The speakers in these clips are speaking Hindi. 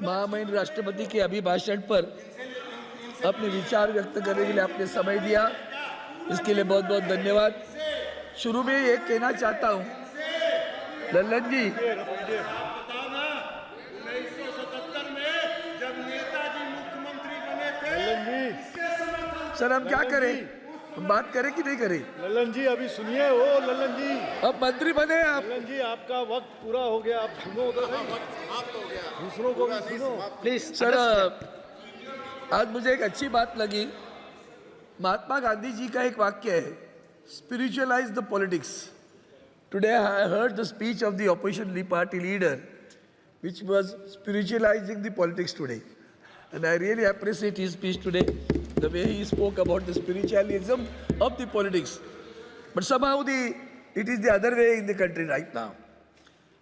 महामहिम राष्ट्रपति के अभिभाषण पर अपने विचार व्यक्त करने के लिए आपने समय दिया, इसके लिए बहुत बहुत धन्यवाद। शुरू में ये कहना चाहता हूँ, लल्लन जी, 1977 में जब नेताजी मुख्यमंत्री बने थे, सर हम क्या करें, हम बात करें कि नहीं करें? लल्लन जी अभी सुनिए, ओ लल्लन जी, अब मंत्री बने आप। लल्लन जी आपका वक्त पूरा हो गया, आप सुनो उधर नहीं, दूसरों को भी सुनो प्लीज। सर आज मुझे एक अच्छी बात लगी, महात्मा गांधी जी का एक वाक्य है, spiritualise the politics. Today I heard the speech of the opposition party leader which was spiritualizing the politics today, and I really appreciate his speech today, the way he spoke about the spiritualism of the politics, but somehow it is the other way in the country right now.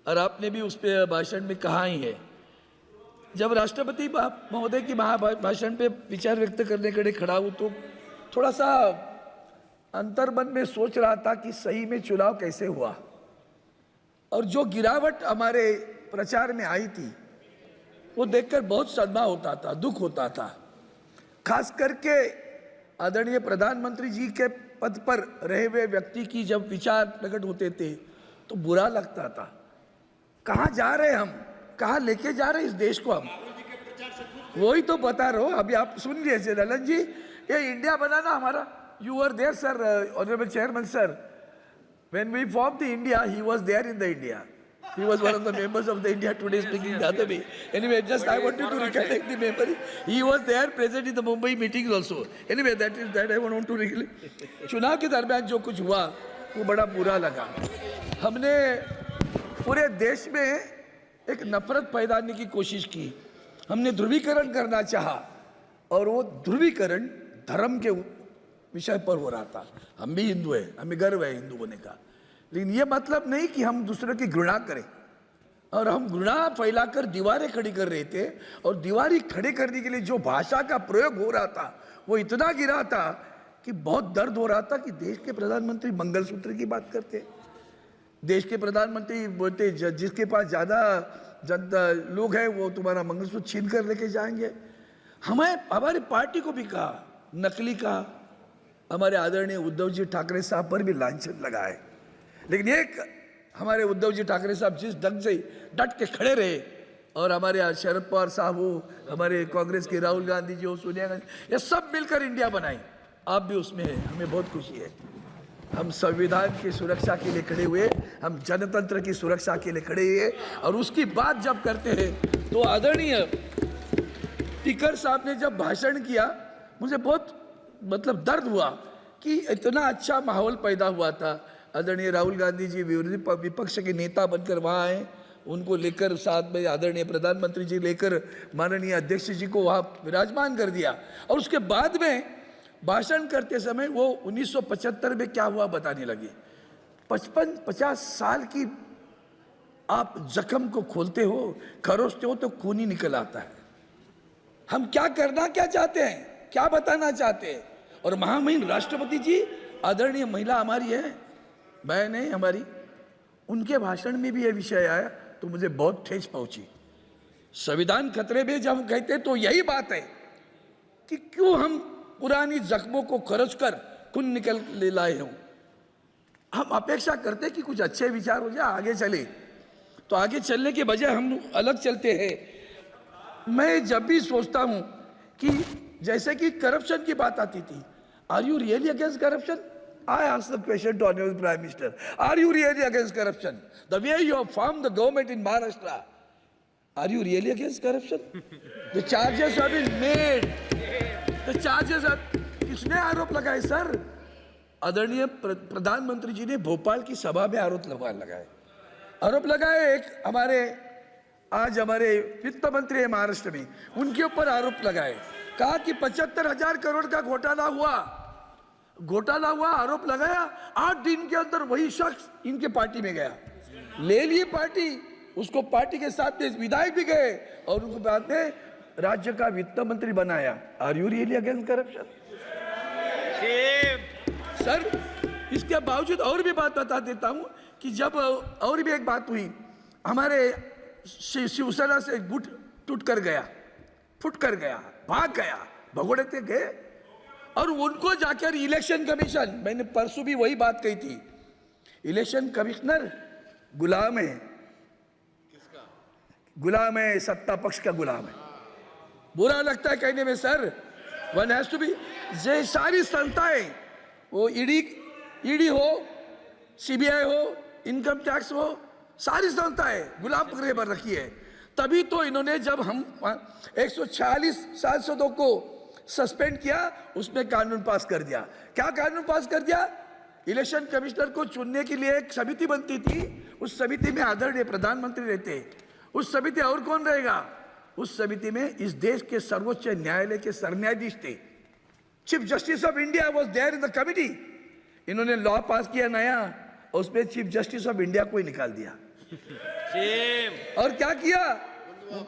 और आपने भी उस पे भाषण में कहा ही है, जब राष्ट्रपति महोदय की भाषण पे विचार व्यक्त करने के लिए खड़ा हूँ तो थोड़ा सा अंतर्मन में सोच रहा था कि सही में चुनाव कैसे हुआ, और जो गिरावट हमारे प्रचार में आई थी वो देखकर बहुत सदमा होता था, दुख होता था। खास करके आदरणीय प्रधानमंत्री जी के पद पर रहे हुए व्यक्ति की जब विचार प्रकट होते थे तो बुरा लगता था। कहाँ जा रहे हम, कहाँ लेके जा रहे इस देश को हम, वही तो बता रहा हूँ। अभी आप सुन लीजिए ललन जी, ये इंडिया बनाना हमारा, you are there sir, honourable chairman sir, when we formed the India, he was there in the India. He was one of the members of the India Today speaking the other way. Anyway, just I wanted to recollect the memory. He was there present in the Mumbai meetings also. Anyway, that I want to recollect. चुनाव के दरमियान जो कुछ हुआ वो बड़ा बुरा लगा। हमने पूरे देश में एक नफरत पैदाने की कोशिश की, हमने ध्रुवीकरण करना चाहा, और वो ध्रुवीकरण धर्म के विषय पर हो रहा था। हम भी हिंदू हैं, हमें गर्व है हिंदू होने का, लेकिन ये मतलब नहीं कि हम दूसरे की घृणा करें, और हम घृणा फैलाकर दीवारें खड़ी कर रहे थे, और दीवारें खड़े करने के लिए जो भाषा का प्रयोग हो रहा था वो इतना गिरा था कि बहुत दर्द हो रहा था कि देश के प्रधानमंत्री मंगलसूत्र की बात करते, देश के प्रधानमंत्री बोलते जिसके पास ज़्यादा जनता लोग हैं वो तुम्हारा मंगलसूत्र छीन कर लेके जाएंगे। हमारी पार्टी को भी कहा, नकली कहा, हमारे आदरणीय उद्धव जी ठाकरे साहब पर भी लांछन लगाए, लेकिन एक हमारे उद्धव जी ठाकरे साहब जिस ढंग से डट के खड़े रहे, और हमारे शरद पवार साहब हो, हमारे कांग्रेस के राहुल गांधी जी हो, सोनिया गांधी, ये सब मिलकर इंडिया बनाई, आप भी उसमें हैं, हमें बहुत खुशी है। हम संविधान की सुरक्षा के लिए खड़े हुए, हम जनतंत्र की सुरक्षा के लिए खड़े हुए, और उसकी बात जब करते हैं तो आदरणीय स्पीकर साहब ने जब भाषण किया मुझे बहुत मतलब दर्द हुआ कि इतना अच्छा माहौल पैदा हुआ था। आदरणीय राहुल गांधी जी विपक्ष के नेता बनकर वहाँ आए, उनको लेकर साथ में आदरणीय प्रधानमंत्री जी लेकर माननीय अध्यक्ष जी को वहाँ विराजमान कर दिया, और उसके बाद में भाषण करते समय वो 1975 में क्या हुआ बताने लगे। 55-50 साल की आप जख्म को खोलते हो, खरोचते हो तो खून ही निकल आता है। हम क्या करना क्या चाहते हैं, क्या बताना चाहते हैं, और महामहिम राष्ट्रपति जी आदरणीय महिला हमारी है, बहन है हमारी, उनके भाषण में भी यह विषय आया तो मुझे बहुत ठेस पहुंची। संविधान खतरे में जब हम कहते तो यही बात है कि क्यों हम पुरानी जख्मों को खरोच कर खून निकल ले लाए हों। हम अपेक्षा करते कि कुछ अच्छे विचार हो जाए, आगे चले, तो आगे चलने के बजाय हम अलग चलते हैं। मैं जब भी सोचता हूँ कि जैसे कि करप्शन की बात आती थी, are you really against corruption? I ask the question to honourable prime minister, are you really against corruption? The way you have formed the government in Maharashtra, are you really against corruption? The charges have been made, the charges have, किसने आरोप लगाए सर? आदरणीय प्रधानमंत्री जी ने भोपाल की सभा में आरोप लगाए। एक हमारे आज हमारे वित्त मंत्री है महाराष्ट्र में, उनके ऊपर आरोप लगाए, कहा कि 75,000 करोड़ का घोटाला हुआ, आरोप लगाया। 8 दिन के अंदर वही शख्स इनके पार्टी में गया, ले लिए पार्टी, उसको पार्टी के साथ में विधायक भी गए, और उनको बाद में राज्य का वित्त मंत्री बनाया। Are you really against corruption? Sir इसके बावजूद और भी बात बता देता हूं कि जब और भी एक बात हुई, हमारे शिवसेना से गुट टूट कर गया, फुट कर गया, भाग गया, भगोड़े थे गए। और उनको जाकर इलेक्शन कमीशन, मैंने परसों भी वही बात कही थी, इलेक्शन कमिश्नर गुलाम है, गुलाम है, सत्ता पक्ष का गुलाम है। बुरा लगता है कहने में sir, one has to be, ये सारी संस्थाएं, वो ईडी हो, सीबीआई हो, इनकम टैक्स हो, सारी संस्थाएं गुलाम पकड़े पर रखी है। तभी तो इन्होंने जब हम 146 सांसदों को सस्पेंड किया, उसमें कानून पास कर दिया। क्या कानून पास कर दिया? इलेक्शन कमिश्नर को चुनने के लिए एक समिति बनती थी, उस समिति में आदरणीय प्रधानमंत्री रहते, उस समिति और कौन रहेगा? उस समिति में इस देश के सर्वोच्च न्यायालय के सरन्यायाधीश थे, chief justice of India was there in the committee. इन्होंने लॉ पास किया नया, और उसमें चीफ जस्टिस ऑफ इंडिया को ही निकाल दिया। और क्या किया?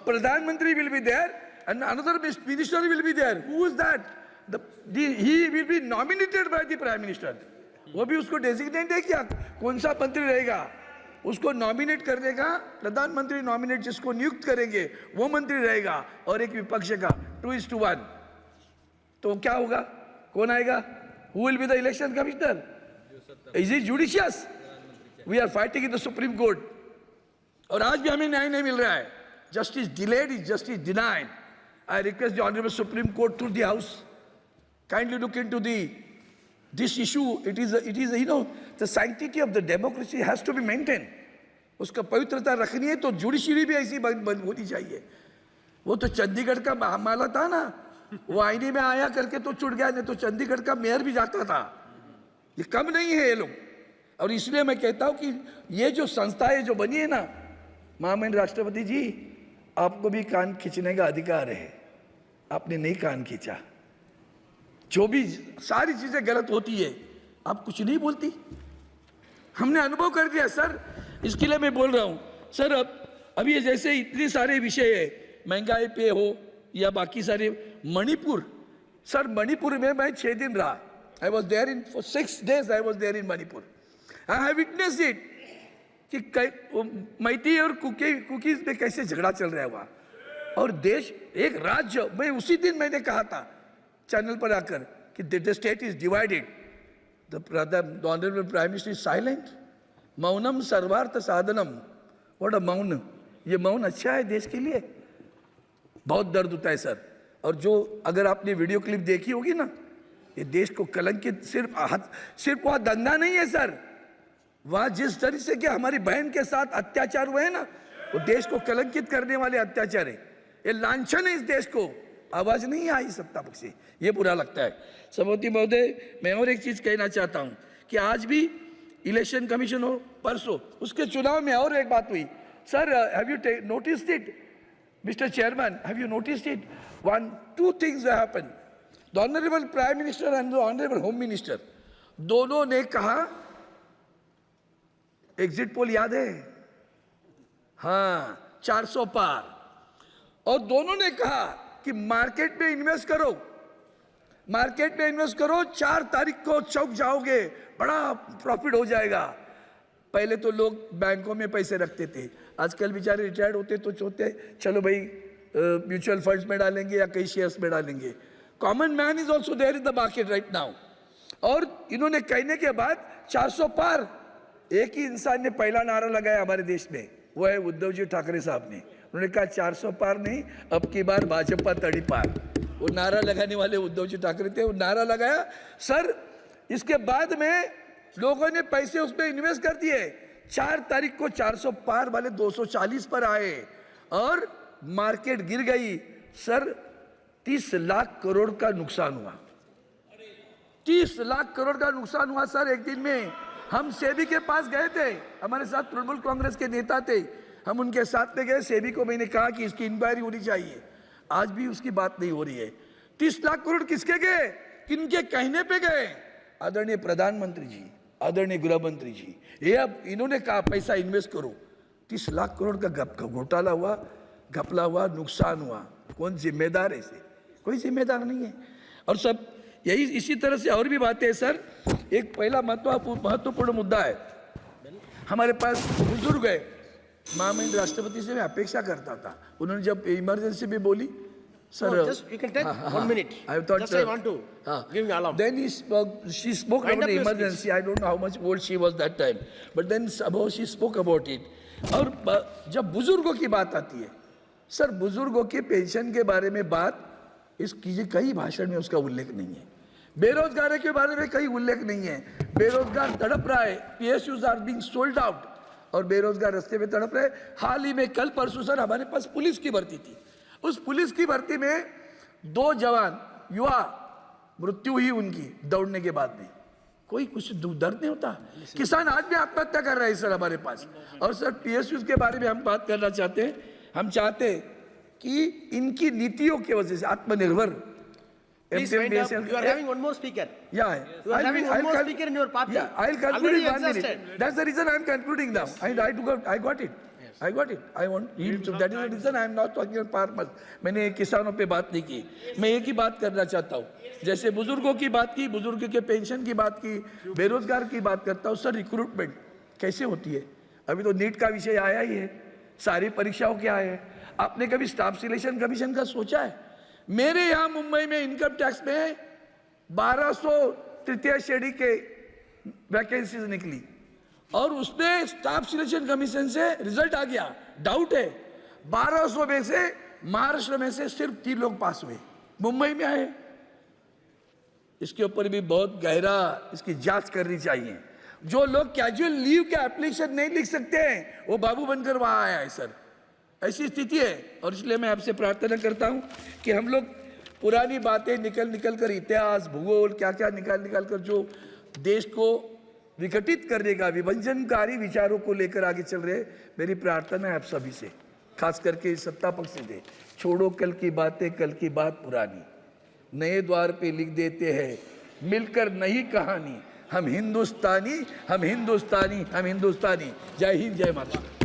प्रधानमंत्री will be there and another minister will be there. Who is that? He will be nominated by the prime minister. वो भी उसको डेजिग्नेट है क्या कौन सा मंत्री रहेगा, उसको नॉमिनेट कर देगा प्रधानमंत्री। नॉमिनेट जिसको नियुक्त करेंगे वो मंत्री रहेगा, और एक विपक्ष का 2:1। तो क्या होगा? कौन आएगा? Who will be the election commissioner? Is it judicious? We are fighting in the supreme court, और आज भी हमें न्याय नहीं मिल रहा है। Justice delayed is justice denied. I request the honourable supreme court through the house, kindly look into this issue. It is you know, the sanctity of the democracy has to be maintained. उसका पवित्रता रखनी है तो जुडिशरी भी ऐसी बंद होनी चाहिए। वो तो चंडीगढ़ का मामला था ना, वो आईने में आया करके तो छुट गया, नहीं तो चंडीगढ़ का मेयर भी जाता था। ये कम नहीं है ये लोग। और इसलिए मैं कहता हूँ कि ये जो संस्थाएं जो बनी है ना, महामहिम राष्ट्रपति जी, आपको भी कान खींचने का अधिकार है, आपने नहीं कान खींचा। जो भी सारी चीजें गलत होती है, आप कुछ नहीं बोलती। हमने अनुभव कर दिया सर, इसके लिए मैं बोल रहा हूँ सर। अब ये जैसे इतने सारे विषय है, महंगाई पे हो या बाकी सारे, मणिपुर सर, मणिपुर में मैं 6 दिन रहा। I was there in for 6 days। I was there in Manipur. I have witnessed it कि मैती और कुकीज में कैसे झगड़ा चल रहा है वहाँ। और देश एक राज्य, मैं उसी दिन मैंने कहा था चैनल पर आकर कि the state is divided. The honourable prime minister is silent. मौनम सर्वार्थ साधनम। व्हाट अ मौन। ये मौन अच्छा है देश के लिए? बहुत दर्द होता है सर। और जो अगर आपने वीडियो क्लिप देखी होगी ना, ये देश को कलंकित, सिर्फ वहाँ दंगा नहीं है सर, वहाँ जिस तरह से कि हमारी बहन के साथ अत्याचार हुए हैं ना, वो देश को कलंकित करने वाले अत्याचार है। ये लांछन है इस देश को। आवाज नहीं आई सत्ता पक्ष से, ये बुरा लगता है। सभापति महोदय, मैं और एक चीज कहना चाहता हूं कि आज भी इलेक्शन कमीशन हो, परसों उसके चुनाव में और एक बात हुई sir. Have you noticed it mister chairman? Have you noticed it? 2 things happen. The honourable prime minister and the honourable home minister दोनों ने कहा, एग्जिट पोल याद है? हाँ, 400 पार। और दोनों ने कहा कि मार्केट में इन्वेस्ट करो, मार्केट में इन्वेस्ट करो, 4 तारीख को चौक जाओगे, बड़ा प्रॉफिट हो जाएगा। पहले तो लोग बैंकों में पैसे रखते थे, आजकल बेचारे रिटायर्ड होते तो सोचते चलो भाई म्यूचुअल फंड्स में डालेंगे या कई शेयर्स में डालेंगे। Common man is also there in the market right now. और इन्होंने कहने के बाद 400 पार, एक ही इंसान ने पहला नारा लगाया हमारे देश में, वो है उद्धव जी ठाकरे साहब ने। उन्होंने कहा 400 पार नहीं, अब की बार भाजपा तड़ी पार। वो नारा लगाने वाले उद्धव जी ठाकरे थे, वो नारा लगाया सर। इसके बाद में लोगों ने पैसे उसमें इन्वेस्ट कर दिए। 4 तारीख को 400 पार वाले 240 पर आए और मार्केट गिर गई सर। 30 लाख करोड़ का नुकसान हुआ। 30 लाख करोड़ का नुकसान हुआ सर एक दिन में। हम सेबी के पास गए थे, हमारे साथ तृणमूल कांग्रेस के नेता थे, हम उनके साथ में गए। सेबी को मैंने कहा कि इसकी इंक्वायरी होनी चाहिए, आज भी उसकी बात नहीं हो रही है। 30 लाख करोड़ किसके गए, किनके कहने पे गए? आदरणीय प्रधानमंत्री जी, आदरणीय गृह मंत्री जी, ये अब इन्होंने कहा पैसा इन्वेस्ट करो। 30 लाख करोड़ का घोटाला हुआ, घपला हुआ, नुकसान हुआ। कौन जिम्मेदार है इसे? कोई जिम्मेदार नहीं है। और सब यही इसी तरह से और भी बातें हैं सर। एक पहला महत्वपूर्ण मुद्दा है, हमारे पास बुजुर्ग है, महामहिम राष्ट्रपति से मैं अपेक्षा करता था, उन्होंने जब इमरजेंसी में बोली sir, No, just you can take 1 minute. I thought, Just I want to give me alarm. Then she spoke Wind about up the your emergency. I don't know how much old she was that time, but then somehow she spoke about it. और जब बुजुर्गों की बात आती है, सर बुजुर्गों के पेंशन के बारे में बात इस कीजिए, कई भाषण में उसका उल्लेख नहीं है। बेरोजगारी के बारे में कहीं उल्लेख नहीं है। बेरोजगार तड़प रहा है, PSUs are being sold out, और बेरोजगार रास्ते में तड़प रहे। हाल ही में कल परसों सर हमारे पास पुलिस की भर्ती थी, उस पुलिस की भर्ती में 2 जवान युवा मृत्यु हुई उनकी दौड़ने के बाद में। कोई कुछ दर्द नहीं होता। किसान आज भी आत्महत्या कर रहे हैं सर हमारे पास। और सर PSUs के बारे में हम बात करना चाहते हैं। हम चाहते हैं कि इनकी नीतियों की वजह से आत्मनिर्भर Please wind up. You are having one more speaker. Yeah, You are having one more speaker in your party. Yeah, I'll conclude Already in 1 minute. exhausted. That's the reason I'm concluding now. I got it. I got it. I want him to. That is the reason I'm not talking on farmers. मैंने किसानों पे बात नहीं की। मैं एक ही बात करना चाहता हूँ। जैसे बुजुर्गों की बात की, बुजुर्ग के पेंशन की बात की, बेरोजगार की बात करता हूँ। सर रिक्रूटमेंट कैसे होती है? अभी तो नीट का विषय आया ही है, सारी परीक्षाओं क्या है? आपने कभी स्टाफ सिलेक्शन कमीशन का सोचा है? मेरे यहाँ मुंबई में इनकम टैक्स में 1200 तृतीय श्रेणी के वैकेंसीज निकली, और उसमें स्टाफ सिलेक्शन कमीशन से रिजल्ट आ गया। डाउट है, 1200 में से महाराष्ट्र में से सिर्फ 3 लोग पास हुए, मुंबई में आए। इसके ऊपर भी बहुत गहरा इसकी जांच करनी चाहिए। जो लोग कैजुअल लीव के एप्लीकेशन नहीं लिख सकते हैं, वो बाबू बनकर वहां आया है सर। ऐसी स्थिति है। और इसलिए मैं आपसे प्रार्थना करता हूं कि हम लोग पुरानी बातें निकल कर, इतिहास भूगोल क्या क्या निकाल कर जो देश को विघटित करने का विभजनकारी विचारों को लेकर आगे चल रहे, मेरी प्रार्थना है आप सभी से, खास करके सत्ता पक्ष से, छोड़ो कल की बातें, कल की बात पुरानी, नए द्वार पे लिख देते हैं मिलकर नई कहानी। हम हिंदुस्तानी, हम हिंदुस्तानी, हम हिंदुस्तानी। जय हिंद, जय महाराष्ट्र।